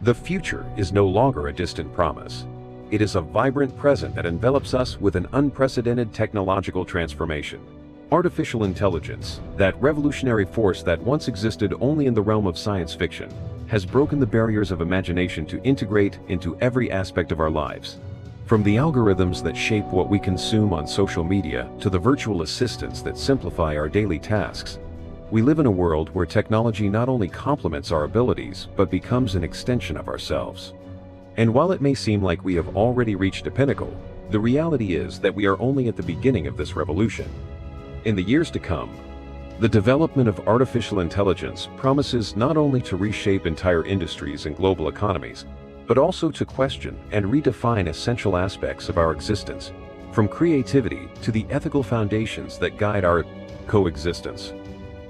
The future is no longer a distant promise. It is a vibrant present that envelops us with an unprecedented technological transformation. Artificial intelligence, that revolutionary force that once existed only in the realm of science fiction, has broken the barriers of imagination to integrate into every aspect of our lives. From the algorithms that shape what we consume on social media to the virtual assistants that simplify our daily tasks, we live in a world where technology not only complements our abilities but becomes an extension of ourselves. And while it may seem like we have already reached a pinnacle, the reality is that we are only at the beginning of this revolution. In the years to come, the development of artificial intelligence promises not only to reshape entire industries and global economies, but also to question and redefine essential aspects of our existence, from creativity to the ethical foundations that guide our coexistence.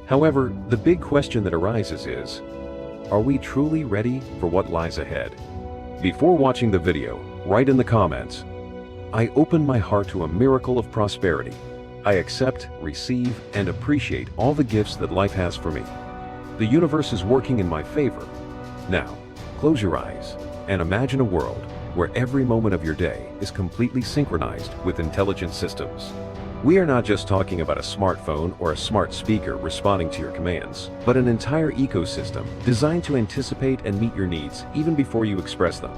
However, the big question that arises is, are we truly ready for what lies ahead? Before watching the video, write in the comments, "I open my heart to a miracle of prosperity. I accept, receive, and appreciate all the gifts that life has for me. The universe is working in my favor." Now, close your eyes and imagine a world where every moment of your day is completely synchronized with intelligent systems. We are not just talking about a smartphone or a smart speaker responding to your commands, but an entire ecosystem designed to anticipate and meet your needs even before you express them.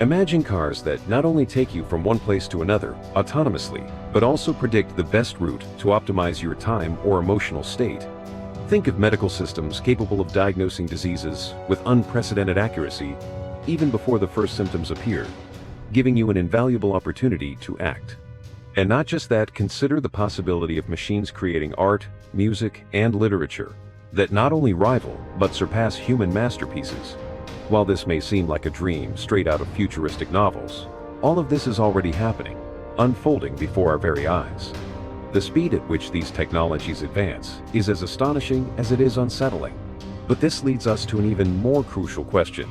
Imagine cars that not only take you from one place to another autonomously, but also predict the best route to optimize your time or emotional state. Think of medical systems capable of diagnosing diseases with unprecedented accuracy even before the first symptoms appear, giving you an invaluable opportunity to act. And not just that, consider the possibility of machines creating art, music, and literature that not only rival but surpass human masterpieces. While this may seem like a dream straight out of futuristic novels, all of this is already happening, unfolding before our very eyes. The speed at which these technologies advance is as astonishing as it is unsettling. But this leads us to an even more crucial question.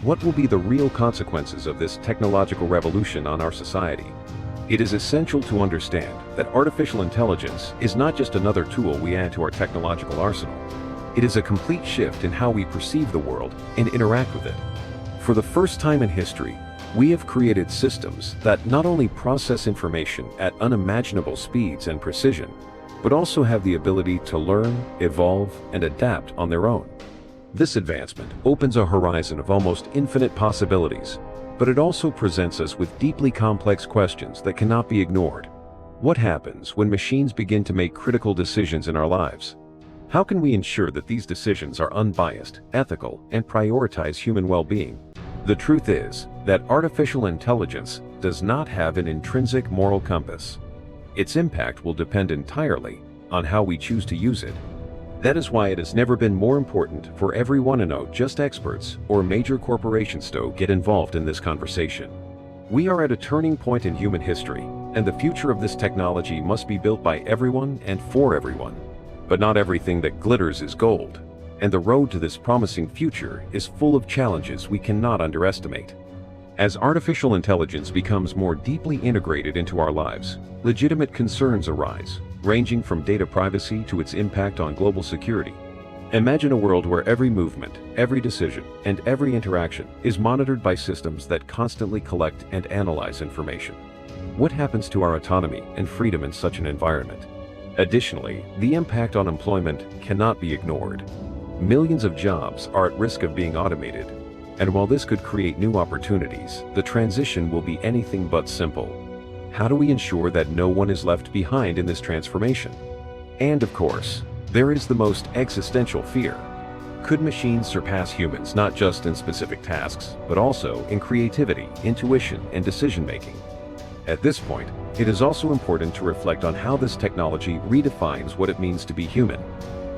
What will be the real consequences of this technological revolution on our society? It is essential to understand that artificial intelligence is not just another tool we add to our technological arsenal. It is a complete shift in how we perceive the world and interact with it. For the first time in history, we have created systems that not only process information at unimaginable speeds and precision, but also have the ability to learn, evolve, and adapt on their own. This advancement opens a horizon of almost infinite possibilities, but it also presents us with deeply complex questions that cannot be ignored. What happens when machines begin to make critical decisions in our lives? How can we ensure that these decisions are unbiased, ethical, and prioritize human well-being? The truth is that artificial intelligence does not have an intrinsic moral compass. Its impact will depend entirely on how we choose to use it. That is why it has never been more important for everyone to know just experts or major corporations to get involved in this conversation. We are at a turning point in human history, and the future of this technology must be built by everyone and for everyone. But not everything that glitters is gold, and the road to this promising future is full of challenges we cannot underestimate. As artificial intelligence becomes more deeply integrated into our lives, legitimate concerns arise, ranging from data privacy to its impact on global security. Imagine a world where every movement, every decision, and every interaction is monitored by systems that constantly collect and analyze information. What happens to our autonomy and freedom in such an environment? Additionally, the impact on employment cannot be ignored. Millions of jobs are at risk of being automated, and while this could create new opportunities, the transition will be anything but simple. How do we ensure that no one is left behind in this transformation? And of course, there is the most existential fear. Could machines surpass humans not just in specific tasks, but also in creativity, intuition, and decision-making? At this point, it is also important to reflect on how this technology redefines what it means to be human.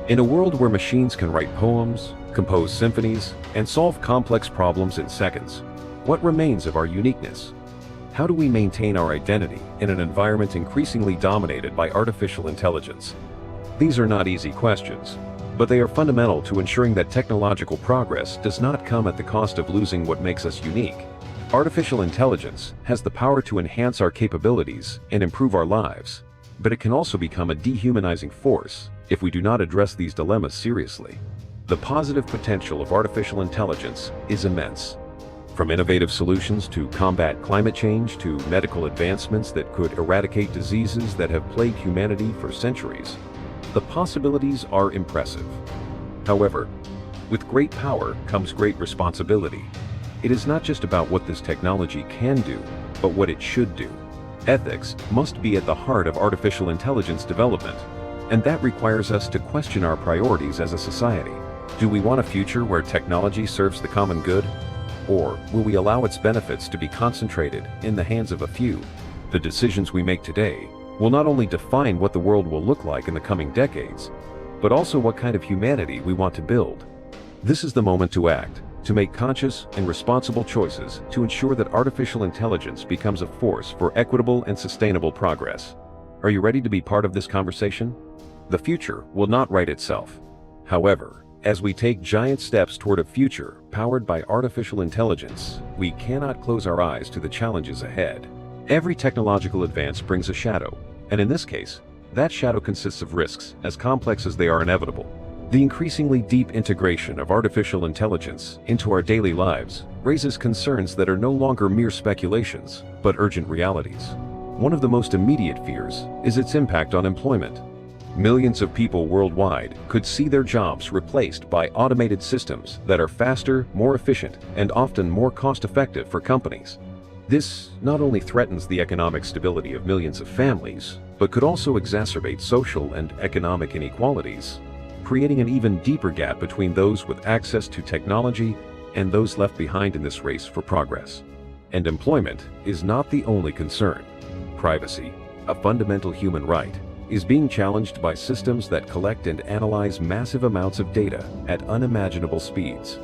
In a world where machines can write poems, compose symphonies, and solve complex problems in seconds, what remains of our uniqueness? How do we maintain our identity in an environment increasingly dominated by artificial intelligence? These are not easy questions, but they are fundamental to ensuring that technological progress does not come at the cost of losing what makes us unique. Artificial intelligence has the power to enhance our capabilities and improve our lives, but it can also become a dehumanizing force if we do not address these dilemmas seriously. The positive potential of artificial intelligence is immense, From innovative solutions to combat climate change to medical advancements that could eradicate diseases that have plagued humanity for centuries, the possibilities are impressive. However, with great power comes great responsibility. It is not just about what this technology can do, but what it should do. Ethics must be at the heart of artificial intelligence development, and that requires us to question our priorities as a society. Do we want a future where technology serves the common good? Or will we allow its benefits to be concentrated in the hands of a few? The decisions we make today will not only define what the world will look like in the coming decades, but also what kind of humanity we want to build. This is the moment to act, to make conscious and responsible choices to ensure that artificial intelligence becomes a force for equitable and sustainable progress. Are you ready to be part of this conversation? The future will not write itself. However, as we take giant steps toward a future powered by artificial intelligence, we cannot close our eyes to the challenges ahead. Every technological advance brings a shadow, and in this case, that shadow consists of risks as complex as they are inevitable. The increasingly deep integration of artificial intelligence into our daily lives raises concerns that are no longer mere speculations, but urgent realities. One of the most immediate fears is its impact on employment. Millions of people worldwide could see their jobs replaced by automated systems that are faster, more efficient, and often more cost-effective for companies. This not only threatens the economic stability of millions of families, but could also exacerbate social and economic inequalities, creating an even deeper gap between those with access to technology and those left behind in this race for progress. And employment is not the only concern. Privacy, a fundamental human right, is being challenged by systems that collect and analyze massive amounts of data at unimaginable speeds.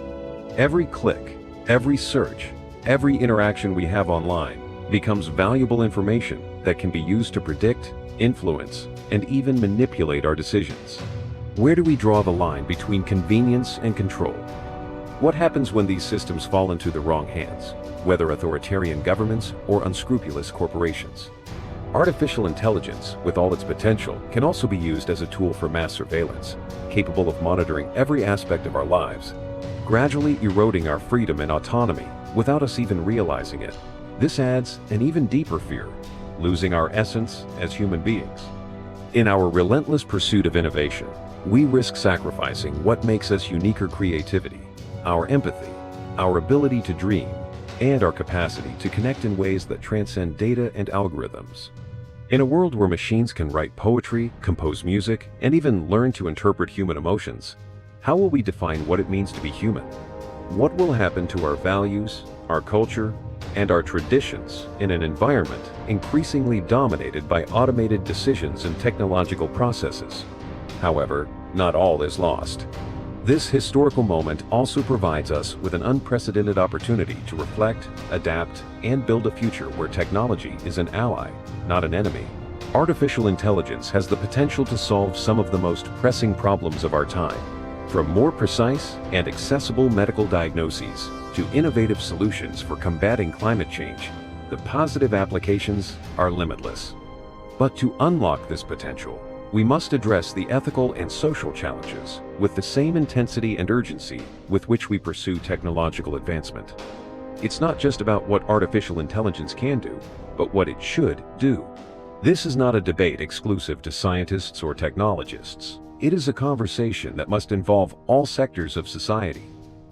Every click, every search, every interaction we have online becomes valuable information that can be used to predict, influence, and even manipulate our decisions. Where do we draw the line between convenience and control? What happens when these systems fall into the wrong hands, whether authoritarian governments or unscrupulous corporations? Artificial intelligence, with all its potential, can also be used as a tool for mass surveillance, capable of monitoring every aspect of our lives, gradually eroding our freedom and autonomy without us even realizing it. This adds an even deeper fear, losing our essence as human beings. In our relentless pursuit of innovation, we risk sacrificing what makes us unique: our creativity, our empathy, our ability to dream, and our capacity to connect in ways that transcend data and algorithms. In a world where machines can write poetry, compose music, and even learn to interpret human emotions, how will we define what it means to be human? What will happen to our values, our culture, and our traditions in an environment increasingly dominated by automated decisions and technological processes? However, not all is lost. This historical moment also provides us with an unprecedented opportunity to reflect, adapt, and build a future where technology is an ally, not an enemy. Artificial intelligence has the potential to solve some of the most pressing problems of our time. From more precise and accessible medical diagnoses to innovative solutions for combating climate change, the positive applications are limitless. But to unlock this potential, we must address the ethical and social challenges with the same intensity and urgency with which we pursue technological advancement. It's not just about what artificial intelligence can do, but what it should do. This is not a debate exclusive to scientists or technologists. It is a conversation that must involve all sectors of society.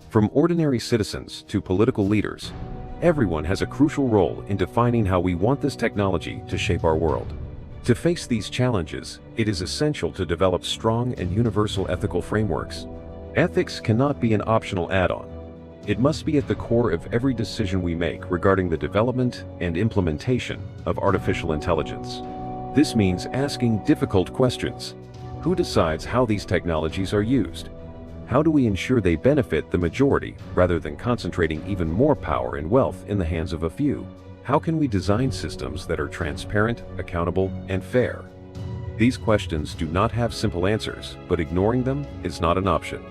From ordinary citizens to political leaders, everyone has a crucial role in defining how we want this technology to shape our world. To face these challenges, it is essential to develop strong and universal ethical frameworks. Ethics cannot be an optional add-on. It must be at the core of every decision we make regarding the development and implementation of artificial intelligence. This means asking difficult questions. Who decides how these technologies are used? How do we ensure they benefit the majority rather than concentrating even more power and wealth in the hands of a few? How can we design systems that are transparent, accountable, and fair? These questions do not have simple answers, but ignoring them is not an option.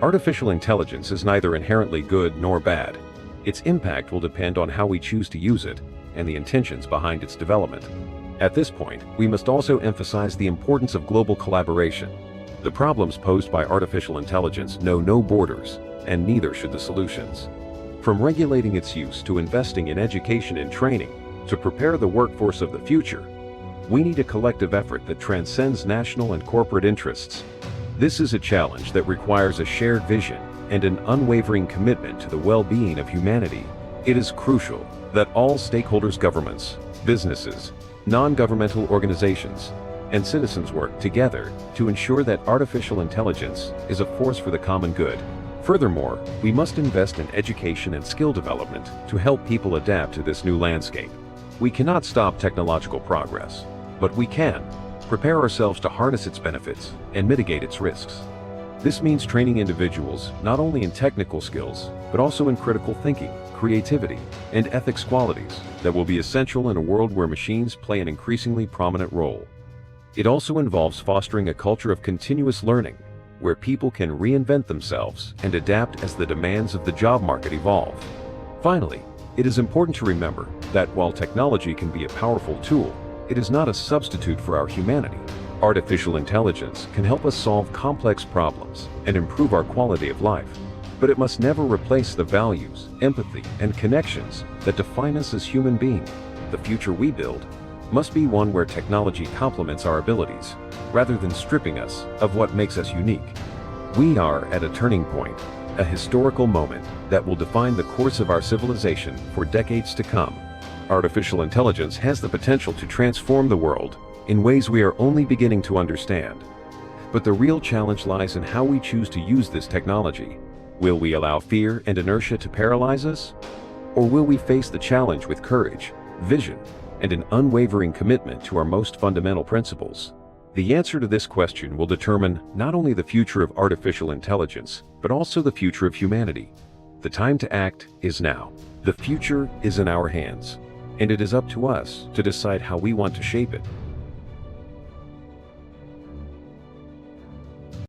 Artificial intelligence is neither inherently good nor bad. Its impact will depend on how we choose to use it and the intentions behind its development. At this point, we must also emphasize the importance of global collaboration. The problems posed by artificial intelligence know no borders, and neither should the solutions. From regulating its use to investing in education and training to prepare the workforce of the future, we need a collective effort that transcends national and corporate interests. This is a challenge that requires a shared vision and an unwavering commitment to the well-being of humanity. It is crucial that all stakeholders, governments, businesses, non-governmental organizations, and citizens work together to ensure that artificial intelligence is a force for the common good. Furthermore, we must invest in education and skill development to help people adapt to this new landscape. We cannot stop technological progress, but we can prepare ourselves to harness its benefits and mitigate its risks. This means training individuals not only in technical skills, but also in critical thinking, creativity, and ethics qualities that will be essential in a world where machines play an increasingly prominent role. It also involves fostering a culture of continuous learning, where people can reinvent themselves and adapt as the demands of the job market evolve. Finally, it is important to remember that while technology can be a powerful tool, it is not a substitute for our humanity. Artificial intelligence can help us solve complex problems and improve our quality of life, but it must never replace the values, empathy, and connections that define us as human beings. The future we build must be one where technology complements our abilities, rather than stripping us of what makes us unique. We are at a turning point, a historical moment that will define the course of our civilization for decades to come. Artificial intelligence has the potential to transform the world in ways we are only beginning to understand. But the real challenge lies in how we choose to use this technology. Will we allow fear and inertia to paralyze us? Or will we face the challenge with courage, vision, and an unwavering commitment to our most fundamental principles? The answer to this question will determine not only the future of artificial intelligence, but also the future of humanity. The time to act is now. The future is in our hands, and it is up to us to decide how we want to shape it.